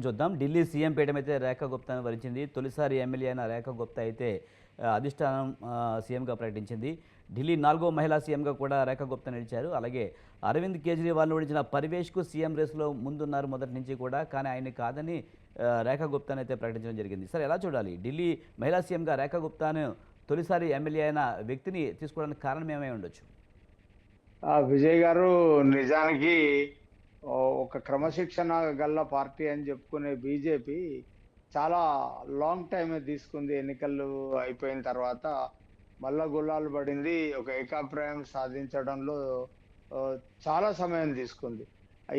చూద్దాం. ఢిల్లీ సీఎం పీఠం అయితే రేఖా గుప్తాను వరించింది. తొలిసారి ఎమ్మెల్యే అయిన రేఖా గుప్తా అయితే అధిష్టానం సీఎంగా ప్రకటించింది. ఢిల్లీ 4వ మహిళా సీఎంగా కూడా రేఖా గుప్తా నిలిచారు. అలాగే అరవింద్ కేజ్రీవాల్ను ఓడించిన పర్వేష్కు సీఎం రేసులో ముందున్నారు మొదటి నుంచి కూడా. కానీ ఆయన్ని కాదని రేఖా గుప్తాను అయితే ప్రకటించడం జరిగింది. సరే, ఎలా చూడాలి? ఢిల్లీ మహిళా సీఎంగా రేఖా గుప్తాను తొలిసారి ఎమ్మెల్యే అయిన వ్యక్తిని తీసుకోవడానికి కారణం ఏమై ఉండొచ్చు? విజయ్ గారు, నిజానికి ఒక క్రమశిక్షణ గల్ల పార్టీ అని చెప్పుకునే బీజేపీ చాలా లాంగ్ టైం తీసుకుంది. ఎన్నికలు అయిపోయిన తర్వాత మళ్ళా గుల్లాలు పడింది. ఒక ఏకాభిప్రాయం సాధించడంలో ఆ, చాలా సమయం తీసుకుంది.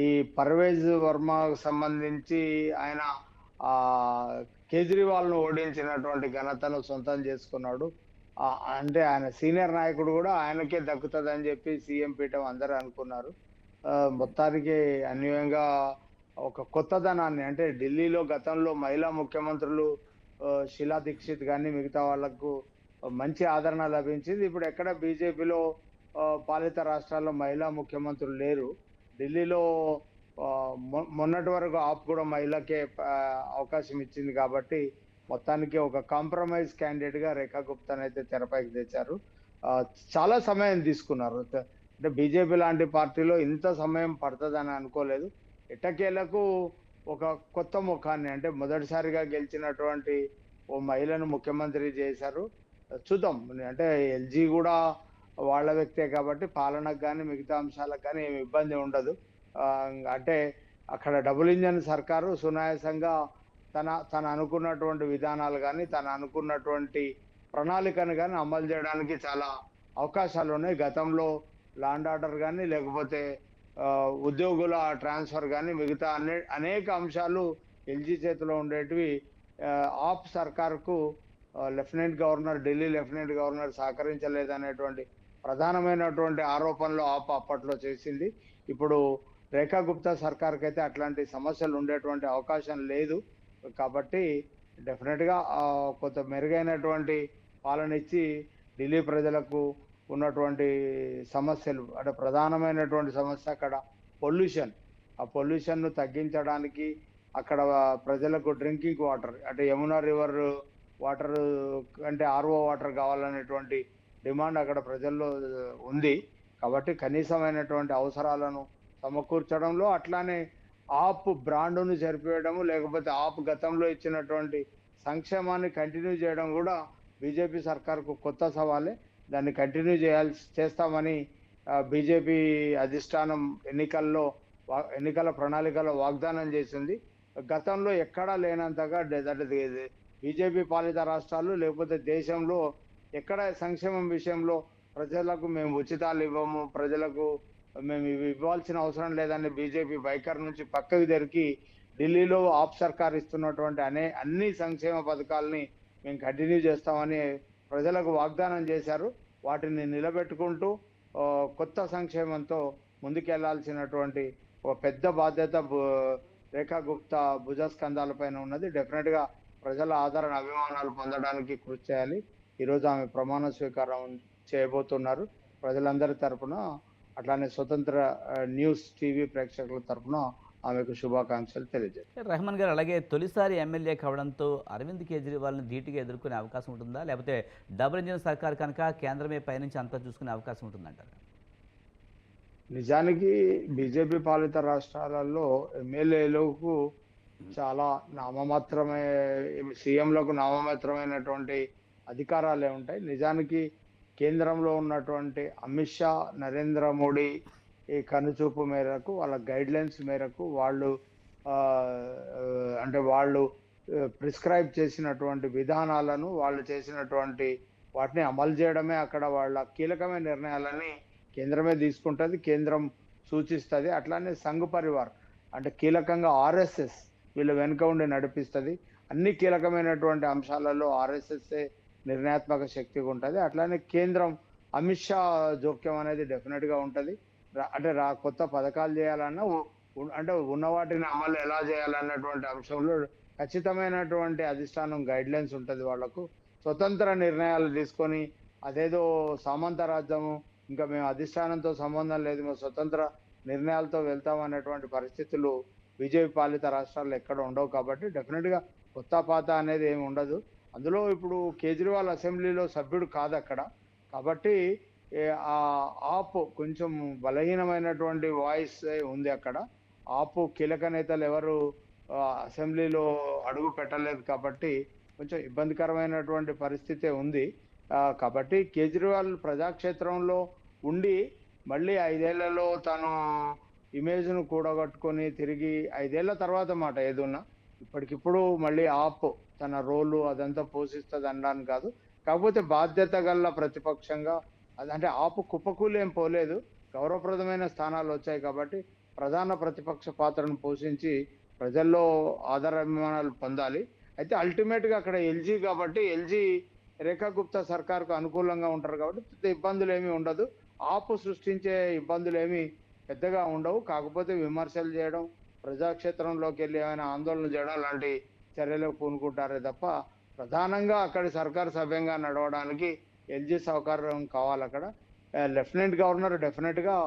ఈ పర్వేజ్ వర్మకు సంబంధించి ఆయన ఆ కేజ్రీవాల్ను ఓడించినటువంటి ఘనతను సొంతం చేసుకున్నాడు. అంటే ఆయన సీనియర్ నాయకుడు కూడా ఆయనకే దక్కుతుందని చెప్పి సీఎం పీఠం అందరూ అనుకున్నారు. మొత్తానికి అన్యాయంగా ఒక కొత్తదనాన్ని, అంటే ఢిల్లీలో గతంలో మహిళా ముఖ్యమంత్రులు షీలా దీక్షిత్ కానీ మిగతా వాళ్లకు మంచి ఆదరణ లభించింది. ఇప్పుడు ఎక్కడ బీజేపీలో పాలిత రాష్ట్రాల్లో మహిళా ముఖ్యమంత్రులు లేరు. ఢిల్లీలో మొన్నటి వరకు ఆప్ కూడా మహిళకే అవకాశం ఇచ్చింది కాబట్టి మొత్తానికి ఒక కాంప్రమైజ్ క్యాండిడేట్ గా రేఖా గుప్తాని అయితే తెరపైకి తెచ్చారు. చాలా సమయం తీసుకున్నారు. అంటే బీజేపీ లాంటి పార్టీలో ఇంత సమయం పడుతుందని అనుకోలేదు. ఎట్టకేలకు ఒక కొత్త ముఖాన్ని, అంటే మొదటిసారిగా గెలిచినటువంటి ఓ మహిళను ముఖ్యమంత్రి చేశారు. చూద్దాం. అంటే ఎల్జీ కూడా వాళ్ళ వ్యక్తే కాబట్టి పాలనకు కానీ మిగతా అంశాలకు కానీ ఏమి ఇబ్బంది ఉండదు. అంటే అక్కడ డబుల్ ఇంజన్ సర్కారు సునాయాసంగా తన అనుకున్నటువంటి విధానాలు కానీ తన అనుకున్నటువంటి ప్రణాళికను కానీ అమలు చేయడానికి చాలా అవకాశాలు ఉన్నాయి. గతంలో లాండ్ ఆర్డర్ కానీ లేకపోతే ఉద్యోగుల ట్రాన్స్ఫర్ కానీ మిగతా అనేక అంశాలు ఎల్జీ చేతిలో ఉండేటివి ఆప్ సర్కార్కు ఢిల్లీ లెఫ్టినెంట్ గవర్నర్ సహకరించలేదనేటువంటి ప్రధానమైనటువంటి ఆరోపణలు ఆప్ అప్పట్లో చేసింది. ఇప్పుడు రేఖా గుప్తా సర్కార్కి అయితే అట్లాంటి సమస్యలు ఉండేటువంటి అవకాశం లేదు. కాబట్టి డెఫినెట్గా కొంత మెరుగైనటువంటి పాలన ఇచ్చి ఢిల్లీ ప్రజలకు ఉన్నటువంటి సమస్యలు, అంటే ప్రధానమైనటువంటి సమస్య అక్కడ పొల్యూషన్. ఆ పొల్యూషన్ను తగ్గించడానికి అక్కడ ప్రజలకు డ్రింకింగ్ వాటర్, అంటే యమునా రివర్ వాటర్ అంటే ఆర్ఓ వాటర్ కావాలనేటువంటి డిమాండ్ అక్కడ ప్రజల్లో ఉంది. కాబట్టి కనీసమైనటువంటి అవసరాలను సమకూర్చడంలో, అట్లానే ఆప్ బ్రాండును జరిపేయడము, లేకపోతే ఆప్ గతంలో ఇచ్చినటువంటి సంక్షేమాన్ని కంటిన్యూ చేయడం కూడా బీజేపీ సర్కార్కు కొత్త సవాలే. దాన్ని కంటిన్యూ చేస్తామని బీజేపీ అధిష్టానం ఎన్నికల ప్రణాళికలో వాగ్దానం చేసింది. గతంలో ఎక్కడా లేనంతగా బీజేపీ పాలిత రాష్ట్రాలు లేకపోతే దేశంలో ఎక్కడ సంక్షేమం విషయంలో ప్రజలకు మేము ఉచితాలు ఇవ్వము, ప్రజలకు మేము ఇవి ఇవ్వాల్సిన అవసరం లేదని బీజేపీ వైఖరి నుంచి పక్కకు జరిగి ఢిల్లీలో ఆప్ సర్కార్ ఇస్తున్నటువంటి అన్ని సంక్షేమ పథకాలని మేము కంటిన్యూ చేస్తామని ప్రజలకు వాగ్దానం చేశారు. వాటిని నిలబెట్టుకుంటూ కొత్త సంక్షేమంతో ముందుకెళ్లాల్సినటువంటి ఒక పెద్ద బాధ్యత రేఖా గుప్తా భుజస్కంధాలపైన ఉన్నది. డెఫినెట్ గా ప్రజల ఆదరణ అభిమానాలు పొందడానికి కృషి చేయాలి. ఈరోజు ఆమె ప్రమాణ స్వీకారం చేయబోతున్నారు. ప్రజలందరి తరపున, అట్లానే స్వతంత్ర న్యూస్ టీవీ ప్రేక్షకుల తరపున ఆమెకు శుభాకాంక్షలు తెలియజేస్తారు. రెహమాన్ గారు, అలాగే తొలిసారి ఎమ్మెల్యే కావడంతో అరవింద్ కేజ్రీవాల్ని ధీటుగా ఎదుర్కొనే అవకాశం ఉంటుందా, లేకపోతే డబుల్ ఇంజిన్ సర్కార్ కనుక కేంద్రమే పైనుంచి అంతా చూసుకునే అవకాశం ఉంటుందంటారు? నిజానికి బీజేపీ పాలిత రాష్ట్రాలలో ఎమ్మెల్యేలకు చాలా నామమాత్రమే, సీఎంలకు నామమాత్రమైనటువంటి అధికారాలే ఉంటాయి. నిజానికి కేంద్రంలో ఉన్నటువంటి అమిత్ షా, నరేంద్ర మోడీ ఈ కనుచూపు మేరకు, వాళ్ళ గైడ్ లైన్స్ మేరకు వాళ్ళు ప్రిస్క్రైబ్ చేసినటువంటి విధానాలను, వాళ్ళు చేసినటువంటి వాటిని అమలు చేయడమే అక్కడ వాళ్ళ కీలకమైన నిర్ణయాలని కేంద్రమే తీసుకుంటుంది, కేంద్రం సూచిస్తుంది. అట్లానే సంఘ్ పరివార్, అంటే కీలకంగా ఆర్ఎస్ఎస్ వీళ్ళు వెనుక ఉండి నడిపిస్తుంది. అన్ని కీలకమైనటువంటి అంశాలలో ఆర్ఎస్ఎస్ నిర్ణయాత్మక శక్తిగా ఉంటుంది. అట్లానే కేంద్రం అమిత్ షా జోక్యం అనేది డెఫినెట్ గా ఉంటుంది. అంటే కొత్త పథకాలు చేయాలన్నా, అంటే ఉన్న వాటిని అమలు ఎలా చేయాలన్నటువంటి అంశంలో ఖచ్చితమైనటువంటి అధిష్టానం గైడ్ లైన్స్ ఉంటుంది. వాళ్లకు స్వతంత్ర నిర్ణయాలు తీసుకొని అదేదో సామంత రాజ్యము, ఇంకా మేము అధిష్టానంతో సంబంధం లేదు, మేము స్వతంత్ర నిర్ణయాలతో వెళ్తాం అనేటువంటి పరిస్థితులు బీజేపీ పాలిత రాష్ట్రాల్లో ఎక్కడ ఉండవు కాబట్టి డెఫినెట్గా కొత్త పాత అనేది ఏమి ఉండదు. అందులో ఇప్పుడు కేజ్రీవాల్ అసెంబ్లీలో సభ్యుడు కాదు అక్కడ. కాబట్టి ఆ ఆప్ కొంచెం బలహీనమైనటువంటి వాయిస్ ఉంది అక్కడ. ఆప్ కీలక నేతలు ఎవరు అసెంబ్లీలో అడుగు పెట్టలేదు కాబట్టి కొంచెం ఇబ్బందికరమైనటువంటి పరిస్థితే ఉంది. కాబట్టి కేజ్రీవాల్ ప్రజాక్షేత్రంలో ఉండి మళ్ళీ 5 ఏళ్లలో తను ఇమేజ్‌ను కూడగట్టుకొని తిరిగి 5 ఏళ్ల తర్వాత మాట ఏదున్నా. ఇప్పటికిప్పుడు మళ్ళీ ఆప్ తన రోలు అదంతా పోషిస్తదనడానికి కాదు. కాకపోతే బాధ్యత గల ప్రతిపక్షంగా అదంటే ఆప్ కుప్పకూలేం పోలేదు. గౌరవప్రదమైన స్థానాలొచ్చాయి కాబట్టి ప్రధాన ప్రతిపక్ష పాత్రను పోషించి ప్రజల్లో ఆదరాభిమానాలు పొందాలి. అయితే అల్టిమేట్‌గా అక్కడ ఎల్‌జీ కాబట్టి ఎల్‌జీ రేఖా గుప్తా సర్కార్‌కు అనుకూలంగా ఉంటారు కాబట్టి పెద్ద ఇబ్బందులేమీ ఉండదు. ఆప్ సృష్టించే ఇబ్బందులేమీ పెద్దగా ఉండవు. కాకపోతే విమర్శలు చేయడం, ప్రజాక్షేత్రంలోకెళ్ళి ఏమైనా ఆందోళన చేయడం లాంటి చర్యలకు పూనుకుంటారే తప్ప ప్రధానంగా అక్కడి సర్కారు సవ్యంగా నడవడానికి ఎల్‌జీ సహకారం కావాలక్కడ. లెఫ్టినెంట్ గవర్నర్ డెఫినెట్‌గా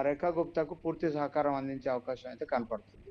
రేఖా గుప్తాకు పూర్తి సహకారం అందించే అవకాశం అయితే కనపడుతుంది.